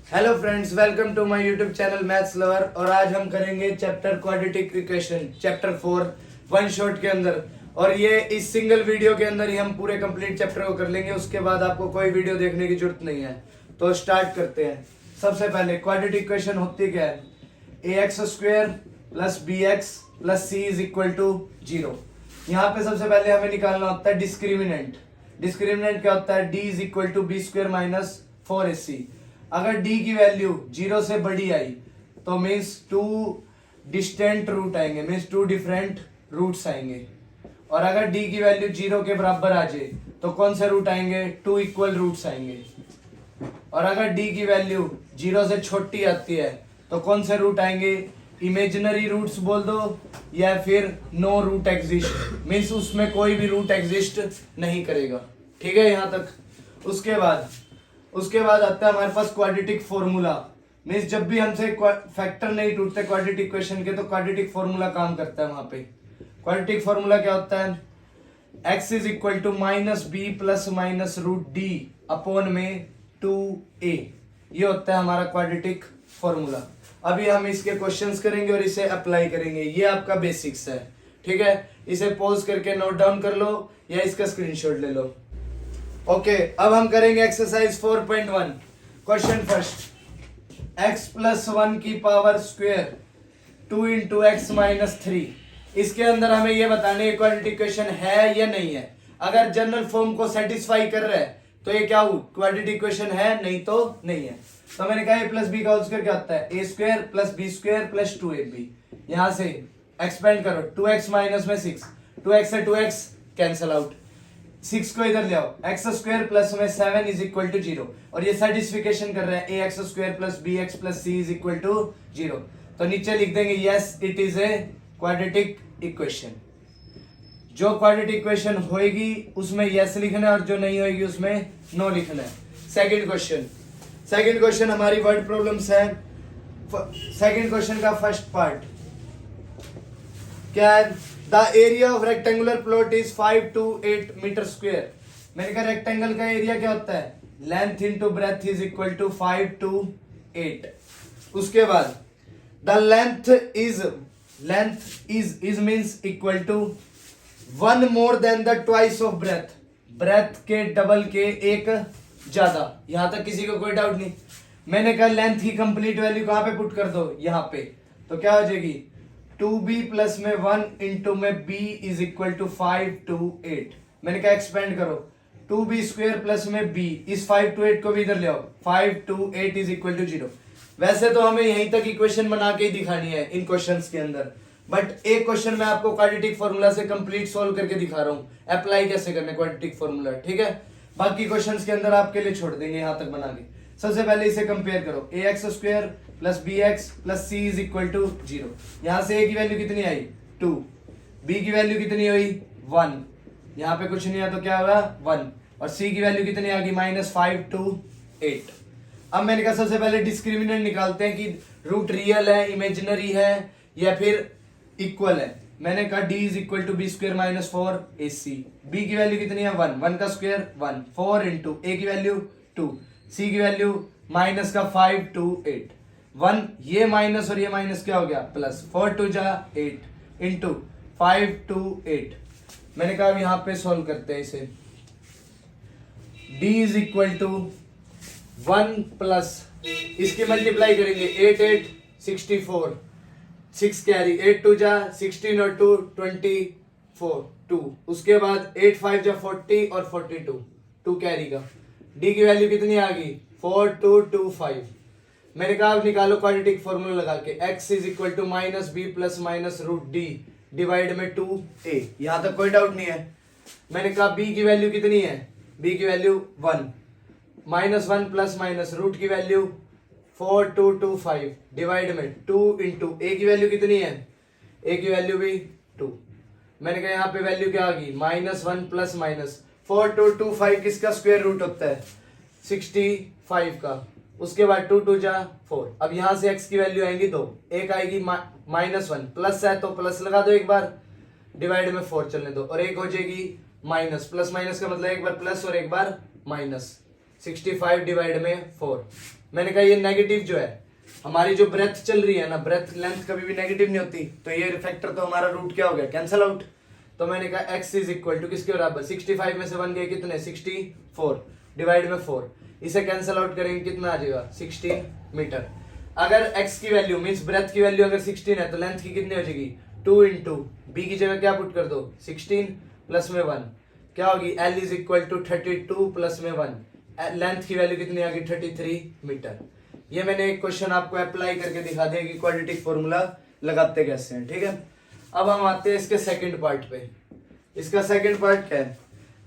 Hello friends, welcome to my YouTube channel maths lover. और आज हम करेंगे chapter quadratic equation chapter 4 one shot के अंदर। और ये इस सिंगल वीडियो के अंदर ही हम पूरे कंप्लीट चैप्टर को कर लेंगे। उसके बाद आपको कोई वीडियो देखने की जरूरत नहीं है। तो स्टार्ट करते हैं। सबसे पहले क्वाड्रेटिक इक्वेशन होती क्या है? ax square plus bx plus c is equal to 0। यहाँ पे सबसे पहले हमें निकालना होता है डिस्क्रिमिनेंट। डिस्क्रिमिनेंट क्या होता है? d is equal to B square minus 4ac। अगर d की वैल्यू 0 से बड़ी आई तो मीन्स टू डिस्टेंट रूट आएंगे, मीन्स टू डिफरेंट रूट्स आएंगे। और अगर d की वैल्यू 0 के बराबर आ जाए तो कौन से रूट आएंगे? टू इक्वल रूट्स आएंगे। और अगर d की वैल्यू 0 से छोटी आती है तो कौन से रूट आएंगे? इमेजिनरी रूट्स बोल दो या फिर नो रूट एग्जिस्ट, मीन्स उसमें कोई भी रूट एग्जिस्ट नहीं करेगा। ठीक है यहाँ तक। उसके बाद आता है हमारे पास क्वाड्रेटिक फॉर्मूला। मीन्स जब भी हमसे फैक्टर नहीं टूटते क्वाड्रेटिक इक्वेशन के तो क्वाड्रेटिक फॉर्मूला काम करता है। वहां पे क्वाड्रेटिक फॉर्मूला क्या होता है? x is equal to minus B plus minus root D upon में 2a। ये होता है हमारा क्वाड्रेटिक फॉर्मूला। अभी हम इसके क्वेश्चंस करेंगे और इसे अप्लाई करेंगे। ये आपका बेसिक्स है। ठीक है, इसे पॉज करके नोट डाउन कर लो या इसका स्क्रीनशॉट ले लो। ओके, अब हम करेंगे exercise 4.1। Question first, x plus 1 की power square 2 into x minus 3। इसके अंदर हमें यह बताने क्वाड्रेटिक इक्वेशन है या नहीं है। अगर जनरल फॉर्म को सेटिस्फाई कर रहा है तो ये क्या हो? क्वाड्रेटिक इक्वेशन है, नहीं तो नहीं है। तो मैंने कहा a प्लस बी का होल स्क्वायर क्या होता है? A square plus B square plus 2ab। यहां से एक्सपेंड करो, 2x माइनस में 6, 2x से 2x कैंसल आउट, 6 को इधर ले आओ, एक्स स्क्वायर प्लस में 7 इज इक्वल टू 0। और ये सर्टिफिकेशन कर रहे हैं A X square plus B X plus C is equal to 0। तो नीचे लिख देंगे yes it is a quadratic equation. जो क्वाड्रेटिक इक्वेशन होएगी उसमें यस लिखना है और जो नहीं होएगी उसमें नो लिखना है। सेकंड क्वेश्चन हमारी वर्ड प्रॉब्लम्स है। सेकंड क्वेश्चन का फर्स्ट पार्ट क्या है? The area of rectangular plot is 5 to 8 meter square. मैंने कहा रेक्टेंगल का एरिया क्या होता है? Length into breadth is equal to 5 to 8। उसके बाद the length is means equal to 1 more than the twice of breadth. Breadth के double के एक ज्यादा। यहां तक किसी को कोई डाउट नहीं। मैंने कहा लेंथ की कंप्लीट वैल्यू कहां पे पुट कर दो? यहां पे। तो क्या हो जाएगी? 2b प्लस में 1 इंटू में b is equal to 5 to 8। मैंने कहा एक्सपेंड करो, 2b स्क्वायर प्लस में b, इस 5 to 8 को भी इधर ले आओ, 5 to 8 इज इक्वल टू 0। वैसे तो हमें यहीं तक इक्वेशन बना के ही दिखानी है इन क्वेश्चंस के अंदर, बट एक क्वेश्चन मैं आपको क्वाड्रेटिक फॉर्मूला से कंप्लीट सॉल्व करके दिखा रहा हूं अप्लाई कैसे करने क्वाड्रेटिक फॉर्मूला। ठीक है, बाकी क्वेश्चंस के अंदर आपके लिए छोड़ देंगे यहां तक बना के। सबसे पहले इसे कंपेयर करो, A X square plus B X plus C is equal to 0। यहां से ए की वैल्यू कितनी आई? 2। बी की वैल्यू कितनी हुई? 1। यहां पे कुछ नहीं है तो क्या होगा? 1। और सी की वैल्यू कितनी आ गई? Minus 5 to 8। अब मैंने कहा सबसे पहले डिस्क्रिमिनेंट निकालते हैं कि रूट रियल है, इमेजिनरी है या फिर इक्वल है। मैंने कहा d is equal to B square minus 4ac। बी की वैल्यू कितनी है? 1। 1 का स्क्वायर 1, 4 इंटू ए की वैल्यू 2, सी की वैल्यू माइनस का 5 to 8। 1 ये माइनस और ये माइनस क्या हो गया? प्लस। 4 2 जा 8 इंटू 5 to 8। मैंने कहा अब यहां पे सॉल्व करते हैं इसे। d is equal to 1 plus इसकी मल्टीप्लाई करेंगे, 8 8 64, 6 कैरी, 8 2 जा 16 और 2 24 2। उसके बाद 8 5 जा 40 और 42 2 कैरी का। d की वैल्यू कितनी आ गई? 4225। मैंने कहा अब निकालो क्वाड्रेटिक फॉर्मूला लगा के, x is equal to minus B plus minus root D divide में 2a। यहां तक कोई डाउट नहीं है। मैंने कहा b की वैल्यू कितनी है? b की value 1, minus 1 plus minus root की वैल्यू 4225 डिवाइड में 2 इंटू a की वैल्यू कितनी है? a की वैल्यू भी 2। मैंने कहा यहाँ पे वैल्यू क्या आ गई? माइनस 1 प्लस माइनस 4225 किसका स्क्वायर रूट होता है? 65 का। उसके बाद 2 2 जा 4। अब यहां से x की वैल्यू आएगी 2, एक आएगी माइनस 1, प्लस है तो प्लस लगा दो एक बार, डिवाइड में 4 चलने दो, और एक हो जाएगी माइनस। प्लस माइनस का मतलब एक बार प्लस और एक बार माइनस। 65 डिवाइड में 4। मैंने कहा ये नेगेटिव जो है, हमारी जो ब्रेथ चल रही है ना, ब्रेथ लेंथ कभी भी नेगेटिव नहीं होती, तो ये फैक्टर तो हमारा रूट क्या हो गया, कैंसल आउट। तो मैंने कहा x इज इक्वल टू किसके बराबर, 65 में से 1 गए कितने, 64 डिवाइड में 4, इसे कैंसल आउट करेंगे कितना आ जाएगा, 16 मीटर। अगर x की वैल्यू मींस ब्रेथ की वैल्यू अगर 16 है तो लेंथ की कितनी हो जाएगी, 2 इंटू बी की जगह क्या पुट कर दो, 16 प्लस में 1 क्या होगी, l is equal to 32 plus में 1, लेंथ की वैल्यू कितनी आ गई, 33 मीटर। ये मैंने एक क्वेश्चन आपको अप्लाई करके दिखा दिया कि क्वाड्रेटिक फॉर्मूला लगाते कैसे हैं, ठीक है। अब हम आते हैं इसके सेकंड पार्ट पे। इसका सेकंड पार्ट क्या है,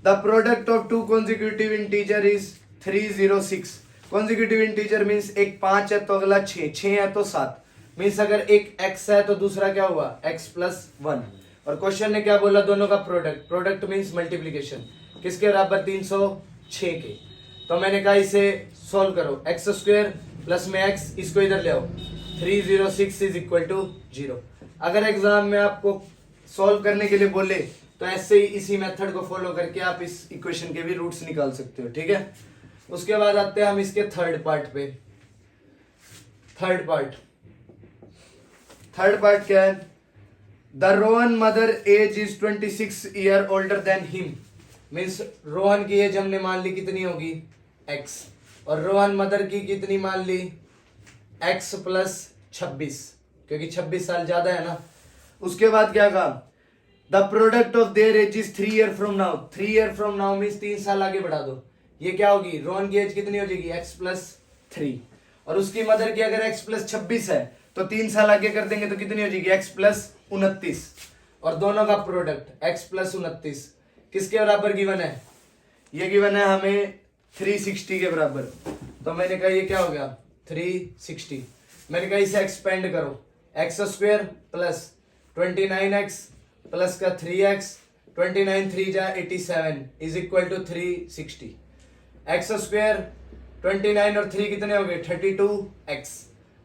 the product of two consecutive integer is 306। Consecutive integer means एक 5 है तो अगला 6 है तो 7, मीन्स अगर एक x है तो दूसरा क्या हुआ, x प्लस 1। और क्वेश्चन ने क्या बोला, दोनों का प्रोडक्ट, प्रोडक्ट मीन्स मल्टीप्लीकेशन, किसके बराबर, 306 के। तो मैंने कहा इसे सॉल्व करो, एक्स स्क्वायर प्लस में एक्स, इसको इधर ले आओ, 306 इज इक्वल टू 0। अगर एग्जाम में आपको सॉल्व करने के लिए बोले तो ऐसे ही इसी मेथड को फॉलो करके आप इस इक्वेशन के भी रूट्स निकाल सकते हो, ठीक है। उसके बाद आते हैं हम इसके थर्ड पार्ट पे। थर्ड पार्ट क्या है, the Rohan mother age is 26 year older than him, means Rohan की एज हमने मान ली कितनी होगी, x, और रोहन मदर की कितनी मान ली, x प्लस 26, क्योंकि 26 साल ज्यादा है ना। उसके बाद क्या कहा, the product of their age is 3 year from now, 3 year from now means 3 साल आगे बढ़ा दो, ये क्या होगी, रोहन की एज कितनी हो जाएगी, x प्लस 3, और उसकी मदर की अगर x प्लस 26 है तो 3 साल आगे कर देंगे तो कितनी हो जाएगी, x प्लस 29, और दोनों का प्रोडक्ट x प्लस 29 किसके बराबर गिवन है, ये गिवन है हमें 360 के बराबर। तो मैंने कहा ये क्या हो गया, 360। मैंने कहा इसे एक्सपेंड करो, x square plus 29x plus का 3x, 29 3 जा 87 is equal to 360। X square 29 और 3 कितने हो गए, 32x,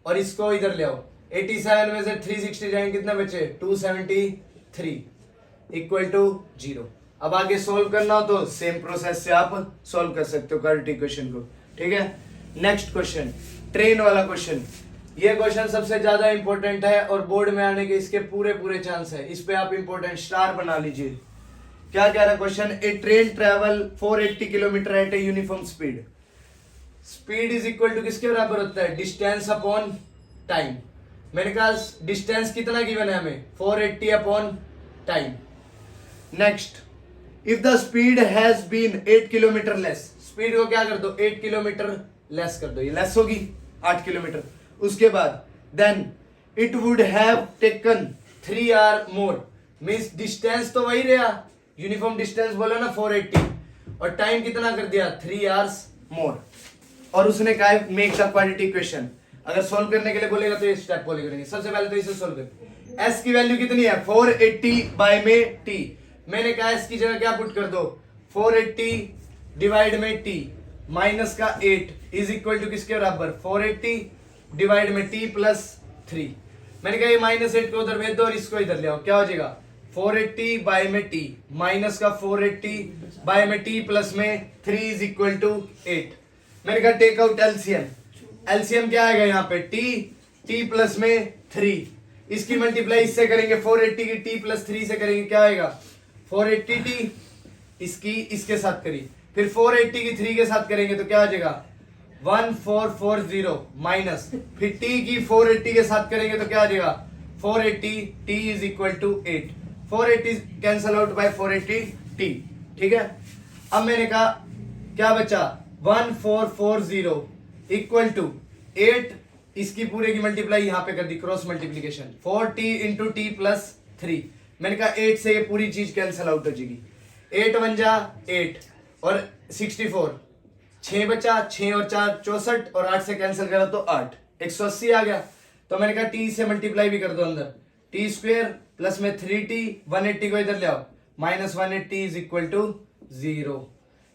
और इसको इधर ले आओ, 87 में से 360 जाएंगे कितने बचे, 273 इक्वल टू 0। अब आगे सोल्व करना हो तो सेम प्रोसेस से आप सोल्व कर सकते हो क्वाड्रेटिक इक्वेशन को, ठीक है। नेक्स्ट क्वेश्चन, ट्रेन वाला क्वेश्चन। ये क्वेश्चन सबसे ज्यादा इंपॉर्टेंट है और बोर्ड में आने के इसके पूरे चांस है, इस पे आप इंपॉर्टेंट स्टार बना लीजिए। क्या कह रहा है question, a train travel 480 kilometer at a uniform speed, speed is equal to किसके बराबर होता है, डिस्टेंस अपॉन टाइम। मैंने कहा डिस्टेंस कितना गिवन है हमें, 480 upon time. Next, if the speed has been 8 kilometer less, speed को क्या कर दो, 8 किलोमीटर लेस कर दो, ये लेस होगी 8 किलोमीटर। उसके बाद then it would have taken 3 hour more, means distance तो वही रहा, यूनिफॉर्म डिस्टेंस बोला ना 480, और टाइम कितना कर दिया, 3 आवर्स मोर। और उसने कहा मेक द क्वाड्रेटिक इक्वेशन। अगर सोल्व करने के लिए बोलेगा तो ये स्टेप फॉलो करेंगे। सबसे पहले तो इसे सोल्व करें, s की वैल्यू कितनी है, 480 बाय में t। मैंने कहा s की जगह क्या पुट कर दो, 480 डिवाइड में t माइनस का 8 इज इक्वल टू किसके बराबर, 480 डिवाइड में t प्लस 3। मैंने कहा ये -8 को उधर भेज दो और इसको इधर ले आओ, क्या हो जाएगा, 480 बाय में t माइनस का 480 बाय में t प्लस में 3 इज इक्वल टू 8। मैंने कहा टेक आउट एलसीएम, एलसीएम क्या आएगा यहाँ पे, t प्लस में 3, इसकी मल्टीप्लाई इससे करेंगे, 480 की t प्लस 3 से करेंगे, क्या आएगा 480t, इसकी इसके साथ करी, फिर 480 की 3 के साथ करेंगे तो क्या आ जाएगा 1440 माइनस, फिर t की 480 के साथ करेंगे तो क्या आ जाएगा 480, t is equal to 8, 480 cancel out by 480t, ठीक है। अब मैंने कहा क्या बचा, 1440 इक्वल टू 8, इसकी पूरे की मल्टीप्लाई यहां पे कर दी, cross multiplication, 4t into T plus 3। मैंने कहा 8 से ये पूरी चीज कैंसल आउट हो जाएगी, 8 1 जा 8 और 64, 6 बचा, 6 और 4 64, और 8 से कैंसिल करा तो 8, 180 आ गया। तो मैंने कहा t से मल्टीप्लाई भी कर दो अंदर, t स्क्वायर प्लस में 3t, 180 को इधर ले आओ, माइनस 180 इज इक्वल टू 0।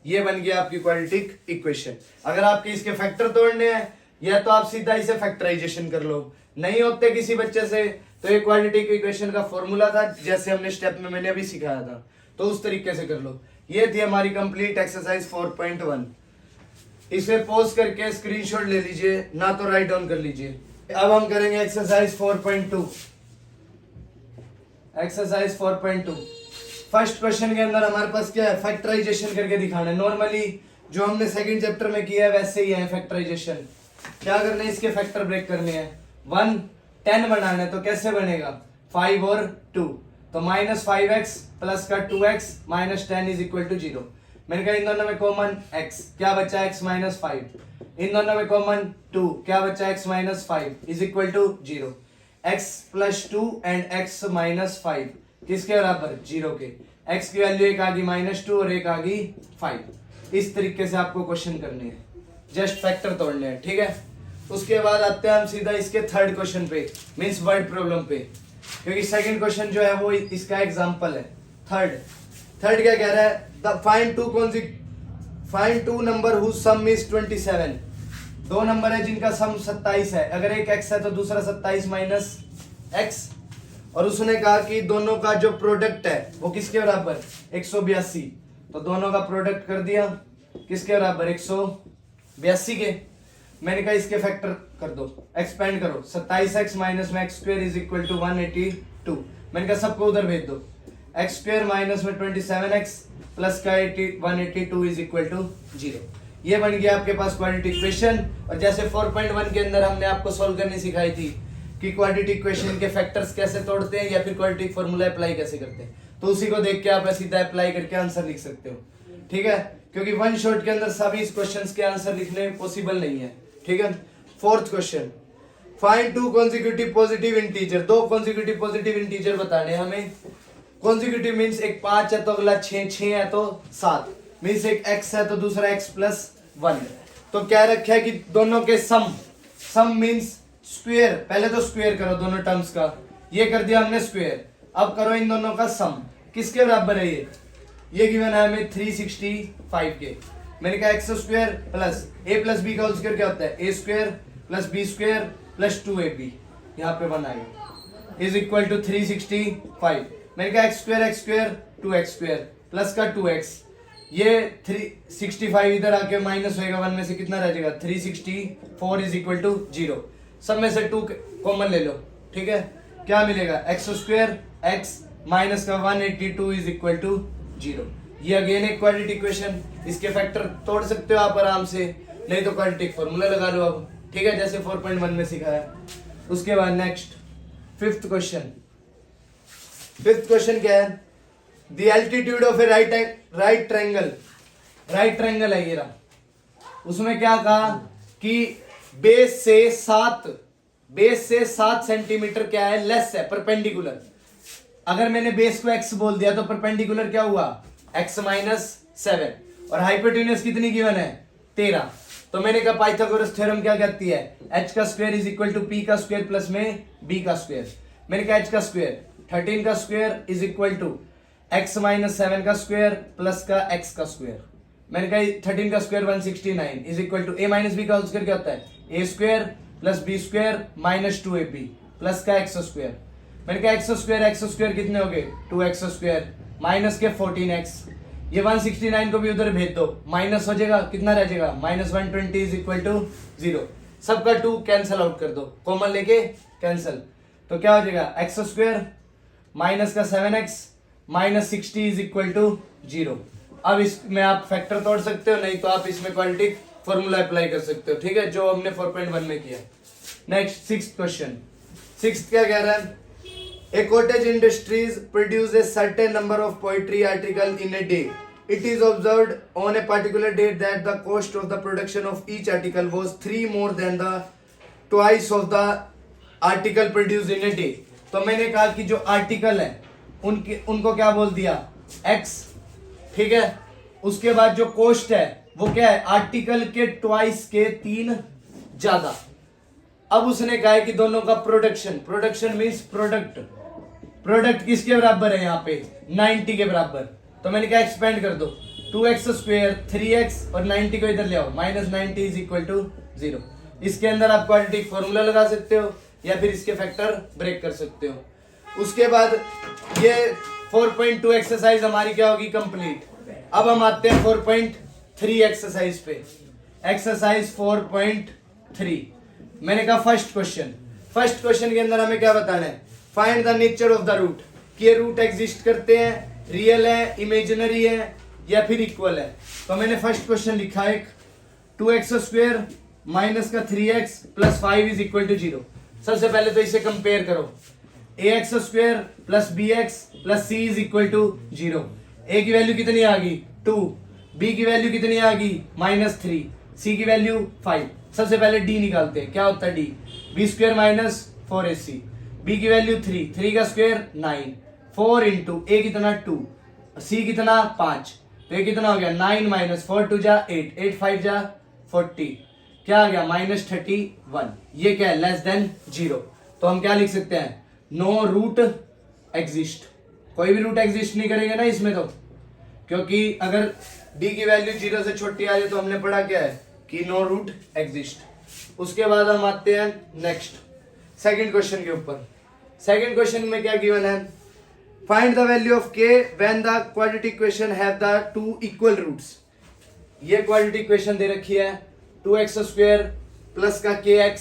ये बन गया आपकी क्वाड्रेटिक इक्वेशन। अगर आपके इसके फैक्टर तोड़ने हैं या तो आप सीधा इसे फैक्टराइजेशन कर लो, नहीं होते किसी बच्चे से तो ये क्वाड्रेटिक इक्वेशन का फॉर्मूला था जैसे हमने स्टेप में मैंने अभी सिखाया था, तो उस तरीके से कर लो। ये थी हमारी कंप्लीट एक्सरसाइज 4.1। इसे पॉज करके स्क्रीनशॉट ले लीजिए, ना तो राइट डाउन कर लीजिए। अब हम करेंगे एक्सरसाइज 4.2। एक्सरसाइज 4.2 फर्स्ट क्वेश्चन के अंदर हमारे पास क्या है, फैक्टराइजेशन करके दिखाना है। नॉर्मली जो हमने सेकंड चैप्टर में किया है वैसे ही है फैक्टराइजेशन। क्या करना है, इसके फैक्टर ब्रेक करने हैं। 1 10 बनाना है तो कैसे बनेगा, 5 और 2, तो -5x प्लस का 2x minus 10 is equal to 0। मैंने कहा इन दोनों में कॉमन x, क्या बचा x माइनस 5। इन दोनों में कॉमन 2, क्या बचा x minus 5 is equal to 0। x plus 2 and x minus 5 किसके बराबर, 0 के। x की वैल्यू एक आ गई -2 और एक आ गई 5। इस तरीके से आपको क्वेश्चन करने हैं, जस्ट फैक्टर तोड़ने हैं, ठीक है। उसके बाद आते हैं हम सीधा इसके थर्ड क्वेश्चन पे, मींस वर्ड प्रॉब्लम पे, क्योंकि सेकंड क्वेश्चन जो है वो इसका एग्जांपल है। थर्ड क्या कह रहा है, find two number whose sum is 27। दो नंबर है जिनका सम 27 है। अगर एक x है तो दूसरा 27 माइनस x, और उसने कहा कि दोनों का जो प्रोडक्ट है वो किसके बराबर, 182। तो दोनों का प्रोडक्ट कर दिया किसके बराबर, 182 के। मैंने कहा इसके फैक्टर कर दो, एक्सपेंड करो। 27x माइनस में x square is equal to 182। मैंने कहा सबको उधर भेज दो। x स्क्वायर माइनस में 27x प्लस का 182 इज इक्वल टू 0। ये बन गया आपके पास क्वाड्रेटिक इक्वेशन। और जैसे 4.1 के अंदर हमने आपको सॉल्व करनी सिखाई थी कि क्वाड्रेटिक इक्वेशन के फैक्टर्स कैसे तोड़ते हैं या फिर क्वाड्रेटिक फॉर्मूला अप्लाई कैसे करते हैं, तो उसी को देख के आप सीधा अप्लाई करके आंसर लिख सकते हो, ठीक है। क्योंकि वन शॉट के अंदर सभी इस क्वेश्चंस के आंसर लिखने पॉसिबल नहीं है, ठीक है। Fourth question, find 2 consecutive positive integer. 2 consecutive positive integer बताने हमें। कॉन्जिक्यूटिव मींस एक 5 है तो अगला 6 है तो 7, मींस एक x है तो दूसरा x प्लस 1। तो क्या रखा है कि दोनों के सम मींस स्क्वायर, पहले तो स्क्वायर करो दोनों टर्म्स का, ये कर दिया हमने स्क्वायर। अब करो इन दोनों का सम, किसके बराबर है ये गिवन है हमें 365 के। मैंने कहा x square plus a plus b का होल स्क्वायर क्या होता है, a square plus b square plus 2ab, यहाँ पे 1 आएगा, इज इक्वल टू 365। मैंने कहा x square 2x square plus का 2x, ये 365 इधर आके माइनस होएगा 1 में से, कितना रह जाएगा 364 इज इक्वल टू 0। सब में से 2 कॉमन ले लो, ठीक है। क्या मिलेगा, x स्क्वायर x माइनस का 182 इज इक्वल टू 0। ये अगेन एक क्वाड्रेटिक इक्वेशन, इसके फैक्टर तोड़ सकते हो आप आराम से, नहीं तो क्वाड्रेटिक फॉर्मूला लगा लो अब, ठीक है, जैसे 4.1 में सिखाया। उसके बाद नेक्स्ट फिफ्थ क्वेश्चन क्या है, the altitude of A right triangle है ये रहा। उसमें क्या कहा कि बेस से 7 सेंटीमीटर क्या है, लेस है, परपेंडिकुलर। अगर मैंने बेस को x बोल दिया तो परपेंडिकुलर क्या हुआ, x माइनस 7, और हाइपोटेन्यूज कितनी गिवन है, 13। तो मैंने कहा पाइथागोरस थ्योरम क्या कहती है, h का square is equal to p का स्क्वायर प्लस में b का स्क्वायर। मैंने कहा h का स्क्वायर 13 का square is equal to x minus 7 का स्क्वायर प्लस का x का स्क्वायर। मैंने कहा 13 का square 169 is equal to a minus b का होल स्क्वायर क्या होता है, a square plus b square minus 2ab plus का x स्क्वायर। मैंने कहा x स्क्वायर कितने हो गए, 2x स्क्वायर माइनस के 14x। ये 169 को भी उधर भेज दो, माइनस हो जाएगा, कितना रह जाएगा, माइनस 120 इज इक्वल टू 0। सबका 2 कैंसिल आउट कर दो, कॉमन लेके कैंसिल, तो क्या हो जाएगा x स्क्वायर माइनस का 7x minus 60 is equal to 0। अब इसमें आप फैक्टर तोड़ सकते हो, नहीं तो आप इसमें क्वाड्रेटिक फॉर्मूला अप्लाई कर सकते हो, ठीक है, जो हमने 4.1 में किया। नेक्स्ट सिक्स्थ क्वेश्चन, सिक्स्थ क्या कह रहा है, A cottage industries produce a certain number of poetry article in a day. It is observed on a particular date that the cost of the production of each article was 3 more than the twice of the article produced in a day. तो मैंने कहा कि जो article है उनको क्या बोल दिया, x, ठीक है। उसके बाद जो कॉस्ट है वो क्या है, आर्टिकल के ट्वाइस के 3 ज्यादा। अब उसने कहा है कि दोनों का प्रोडक्शन मींस प्रोडक्ट किसके बराबर है, यहाँ पे 90 के बराबर। तो मैंने कहा एक्सपेंड कर दो, 2x स्क्वायर 3x और 90 को इधर ले आओ, माइनस 90 इज इक्वल टू 0। इसके अंदर आप क्वाड्रेटिक फॉर्मूला लगा सकते हो या फिर इसके फैक्टर ब्रेक कर सकते हो। उसके बाद ये 4.2 एक्सरसाइज हमारी क्या होगी, कंप्लीट। अब हम आते हैं 4.3 एक्सरसाइज पे। एक्सरसाइज 4.3। मैंने कहा फर्स्ट क्वेश्चन के अंदर हमें क्या बताना है, find the nature of the root, कि ये रूट एग्जिस्ट करते हैं, रियल है, इमेजिनरी है या फिर इक्वल है। तो मैंने फर्स्ट क्वेश्चन लिखा है 2x² माइनस का 3x plus 5 is equal to 0। सबसे पहले तो इसे कंपेयर करो, ax² plus bx plus c is equal to 0। a की वैल्यू कितनी आ गई 2, b की वैल्यू कितनी आ गई -3, c की वैल्यू 5। सबसे पहले d निकालते हैं, क्या होता है d, b² minus 4ac, b की वैल्यू 3 का स्क्वायर 9, 4 इंटू a कितना 2, c कितना 5, तो ये कितना हो गया 9 माइनस 4 2 जा 8, 8 5 जा 40, क्या आ गया -31। ये क्या है लेस देन 0। तो हम क्या लिख सकते हैं, नो रूट एग्जिस्ट, कोई भी रूट एग्जिस्ट नहीं करेंगे ना इसमें, तो क्योंकि अगर d की वैल्यू 0 से छोटी आ जाए तो हमने पढ़ा क्या है कि नो रूट एग्जिस्ट। उसके बाद हम आते हैं नेक्स्ट सेकंड क्वेश्चन के ऊपर। सेकंड क्वेश्चन में क्या गिवन है, find the value of k when the quadratic equation have the two equal roots. ये क्वाड्रेटिक इक्वेशन दे रखी है 2x² प्लस का kx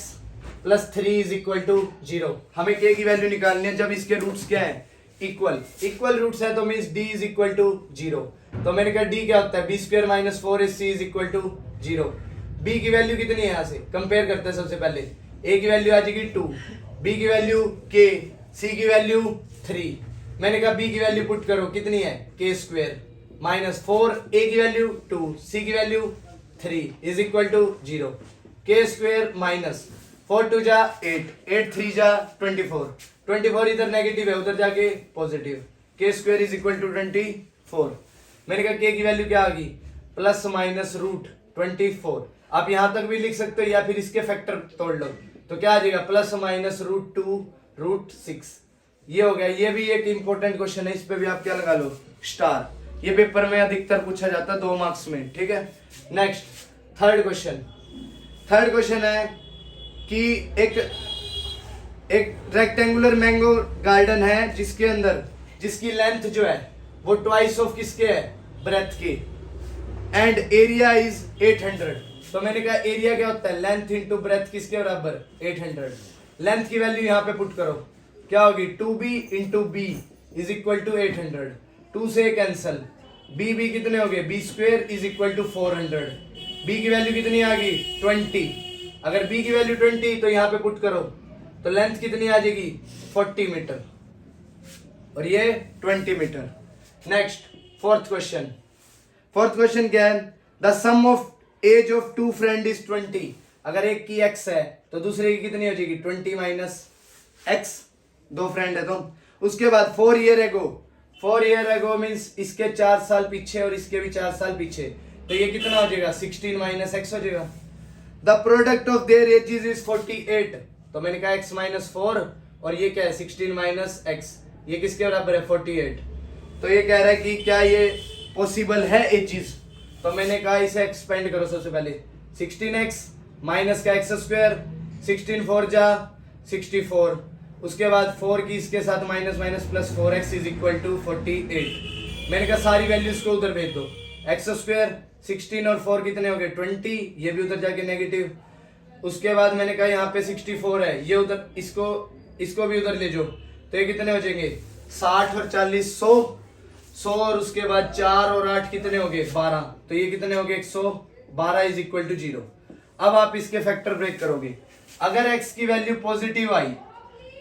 plus 3 is equal to 0। हमें k की वैल्यू निकालनी है जब इसके रूट्स क्या है इक्वल रूट्स है, तो means d is equal to 0। तो मैंने कहा d क्या होता है b² minus 4ac is equal to 0। b की वैल्यू कितनी है, यहाँ से कंपेयर करते हैं। सबसे पहले a की वैल्यू आ जाएगी 2, b की वैल्यू k, c की वैल्यू 3। मैंने कहा b की वैल्यू पुट करो, कितनी है k² माइनस 4, a की वैल्यू 2, c की value 3 is equal to 0। k² minus 4 2 जा 8, 8 3 जा 24, 24 इधर नेगेटिव है उधर जाके positive, k² is equal to 24। मैंने कहा k की वैल्यू क्या आ गई प्लस माइनस रूट 24। आप यहां तक भी लिख सकते हो या फिर इसके फैक्टर तोड़ लो, तो क्या आ जाएगा प्लस माइनस √2 √6। ये हो गया। ये भी एक इंपॉर्टेंट क्वेश्चन है, इस पे भी आप क्या लगा लो स्टार, ये पेपर में अधिकतर पूछा जाता है 2 मार्क्स में, ठीक है। नेक्स्ट थर्ड क्वेश्चन है कि एक रेक्टेंगुलर मैंगो गार्डन है जिसके अंदर जिसकी लेंथ जो है वो ट्वाइस ऑफ किसके है ब्रेथ के, एंड एरिया इज 800। तो मैंने कहा एरिया क्या होता है लेंथ इंटू ब्रेथ किसके बराबर 800। लेंथ की वैल्यू यहाँ पे पुट करो, क्या होगी 2b into B is equal to 800, 2 से कैंसल, b कितने हो गए b² is equal to 400। b की वैल्यू कितनी आ गई 20, अगर b की वैल्यू 20 तो यहाँ पे पुट करो तो लेंथ कितनी आ जाएगी 40 मीटर और ये 20 मीटर। नेक्स्ट फोर्थ क्वेश्चन क्या है, the sum of age of 2 friend is 20। अगर एक की x है तो दूसरे की कितनी हो जाएगी 20 माइनस x, 2 फ्रेंड है तो। उसके बाद 4 ईयर एगो मींस इसके 4 साल पीछे और इसके भी 4 साल पीछे, तो ये कितना हो जाएगा 16 माइनस x हो जाएगा। The product of there edges is 48। तो मैंने कहा x माइनस 4 और ये क्या है 16 माइनस x, ये किसके बराबर है 48। तो ये कह रहा है कि क्या ये पॉसिबल है एजेस, तो मैंने कहा इसे एक्सपेंड करो। सबसे पहले 16x माइनस का x², 16 4 जा 64, उसके बाद 4 की इसके साथ minus minus plus 4x is equal to 48। मैंने कहा सारी वैल्यूज को उधर भेज दो, x², 16 और 4 कितने हो गए 20, ये भी उधर जाके नेगेटिव। उसके बाद मैंने कहा यहाँ पे 64 है, ये उधर इसको भी उधर ले जाओ, तो ये कितने हो जाएंगे 60 और 40 100 और उसके बाद 4 और 8 कितने हो गए 12, तो ये कितने हो गए 112 इज इक्वल टू 0। अब आप इसके फैक्टर ब्रेक करोगे, अगर x की वैल्यू पॉजिटिव आई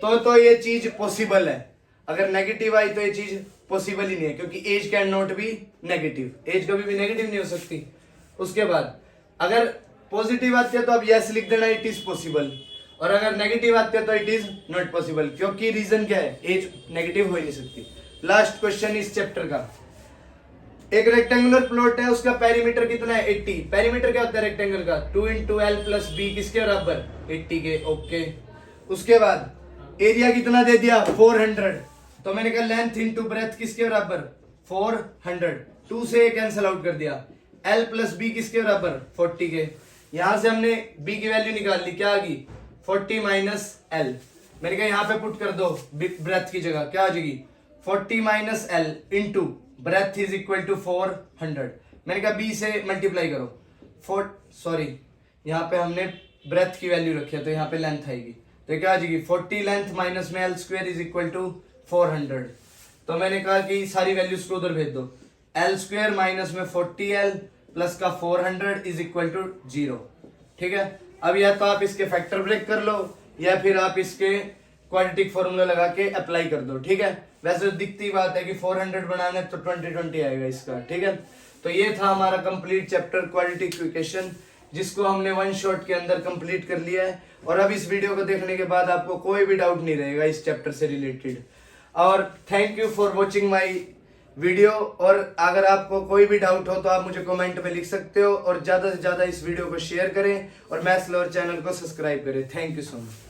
तो ये चीज पॉसिबल है, अगर नेगेटिव आई तो ये चीज पॉसिबल ही नहीं है, क्योंकि age can not be negative, age कभी भी नेगेटिव नहीं हो सकती। उसके बाद अगर पॉजिटिव आती है तो अब यस लिख देना इट इज पॉसिबल, और अगर नेगेटिव आती है तो इट इज नॉट पॉसिबल, क्योंकि रीजन क्या है एज नेगेटिव हो ही नहीं सकती। लास्ट क्वेश्चन इस चैप्टर का, एक रेक्टेंगुलर प्लॉट है, उसका पेरीमीटर कितना है 80। पेरीमीटर क्या होता है रेक्टेंगल का 2 इंटू एल प्लस बी किसके बराबर 80 के, ओके। उसके बाद एरिया कितना दे दिया 400, तो मैंने कहा लेंथ इंटू ब्रेथ किसके बराबर 400, 2 से कैंसिल आउट कर दिया, एल प्लस बी किसके बराबर 40 के। यहां से हमने b की वैल्यू निकाल ली, क्या आ गई 40 माइनस एल। मैंने कहा यहाँ पे पुट कर दो ब्रेथ की जगह, क्या आ जाएगी 40 minus L into breadth is equal to 400। मैंने कहा b से मल्टीप्लाई करो, यहाँ पे हमने ब्रेथ की वैल्यू रखी है तो यहाँ पे लेंथ आएगी, तो क्या आ जाएगी 40 लेंथ माइनस में L square is equal to 400। तो मैंने कहा कि सारी वैल्यूज को उधर भेज दो, L स्क्वायर माइनस में 40L प्लस का 400 इज इक्वल टू 0। ठीक है, अब या तो आप इसके फैक्टर ब्रेक कर लो या फिर आप इसके क्वाड्रेटिक फॉर्मूला लगा के अप्लाई कर दो। ठीक है, वैसे तो दिखती बात है कि 400 बनाना है तो 20 आएगा इसका। ठीक है, तो ये था हमारा कंप्लीट चैप्टर क्वाड्रेटिक इक्वेशन, जिसको हमने वन शॉट के अंदर कंप्लीट कर लिया है। और अब इस वीडियो को देखने के बाद आपको कोई भी डाउट नहीं रहेगा इस चैप्टर से रिलेटेड। और thank you for watching my video. और अगर आपको कोई भी डाउट हो तो आप मुझे कमेंट में लिख सकते हो, और ज्यादा से ज्यादा इस वीडियो को शेयर करें और मैथ्स लवर चैनल को सब्सक्राइब करें। Thank you so much.